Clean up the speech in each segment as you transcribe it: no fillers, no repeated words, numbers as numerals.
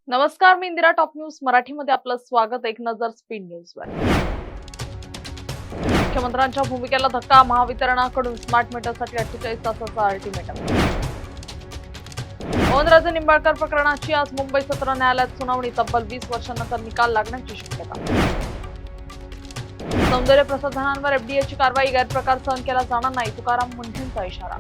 नमस्कार, मी Indira. Top news मराठीमध्ये आपलं स्वागत. एक नजर स्पीड न्यूजवर. मुख्यमंत्र्यांच्या भूमिकेला धक्का, महावितरणाकडून स्मार्ट मीटरसाठी 48 तासाचा अल्टिमेटम. मोहनराजे निंबाळकर प्रकरणाची आज मुंबई सत्र न्यायालयात सुनावणी. तब्बल 20 वर्षांनंतर निकाल लागण्याची शक्यता. सौंदर्य प्रसाधनांवर एफडीएची कारवाई, गैरप्रकार सहन केला जाणार नाही, तुकाराम मुंढेंचा इशारा.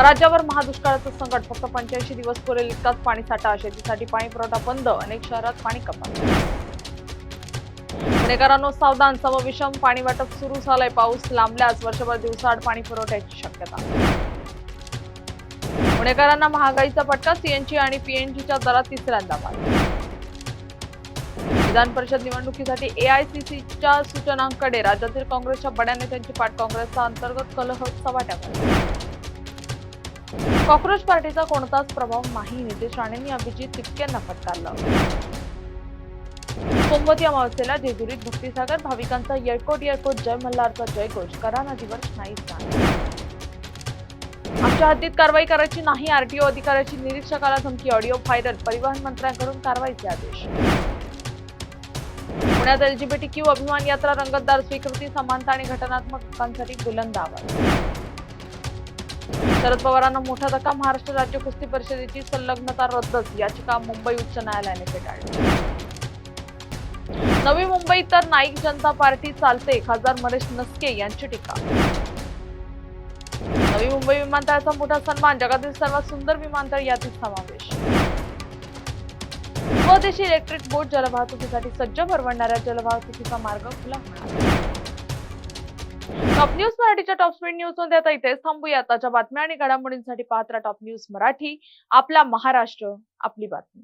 राज्यावर महादुष्काळाचं संकट, फक्त 85 दिवस पुरेल इतकाच पाणीसाठा, शेतीसाठी पाणी पुरवठा बंद, अनेक शहरात पाणी कपात. पुणेकरांनो सावधान, समविषम पाणी वाटप सुरू झालंय. पाऊस लांबल्यास वर्षभर दिवसाआड पाणी पुरवठ्याची शक्यता. पुणेकरांना महागाईचा फटका, सीएनजी आणि पीएनजीच्या दरात तिसऱ्यांदा वाढ. विधान परिषद निवडणुकीसाठी एआयसीसीच्या सूचनांकडे राज्यातील काँग्रेसच्या बड्या नेत्यांची पाठ, काँग्रेसचा अंतर्गत कलह सवाट्यावर. कॉक्रोच पार्टीचा कोणताच प्रभाव नाही, नितेश राणेंनी अभिजित तिपकेंना फटकारलं. सोमवती अमावस्येला जेजुरीत भक्तिसागर, भाविकांचा येळकोट येळकोट, जय मल्हारचा जयघोष, करा नदीवर नाही स्नान. आमच्या हद्दीत कारवाई करायची नाही, आरटीओ अधिकाऱ्याची निरीक्षकाला धमकी, ऑडिओ व्हायरल, परिवहन मंत्र्यांकडून कारवाईचे आदेश. पुण्यात एलजीबीटीक्यू अभिमान यात्रा, रंगतदार स्वीकृती, समानता आणि घटनात्मक हक्कांसाठी बुलंद आवाज. शरद पवारांना मोठा धक्का, महाराष्ट्र राज्य कुस्ती परिषदेची संलग्नता रद्दच, याचिका मुंबई उच्च न्यायालयाने फेटाळली. नवी मुंबईत तर नाईक जनता पार्टी चालते, खासदार महेश नसके यांची टीका. नवी मुंबई विमानतळाचा मोठा सन्मान, जगातील सर्वात सुंदर विमानतळ यादीत समावेश. स्वदेशी इलेक्ट्रिक बोट जलवाहतुकीसाठी सज्ज, परवडणाऱ्या जलवाहतुकीचा मार्ग खुला होणार. टॉप न्यूज मराठीच्या टॉप स्पीड न्यूज मध्ये आता इथेच थांबूया. आताच्या बातम्या आणि घडामोडींसाठी पाहत राहा टॉप न्यूज मराठी. आपला महाराष्ट्र, आपली बातमी.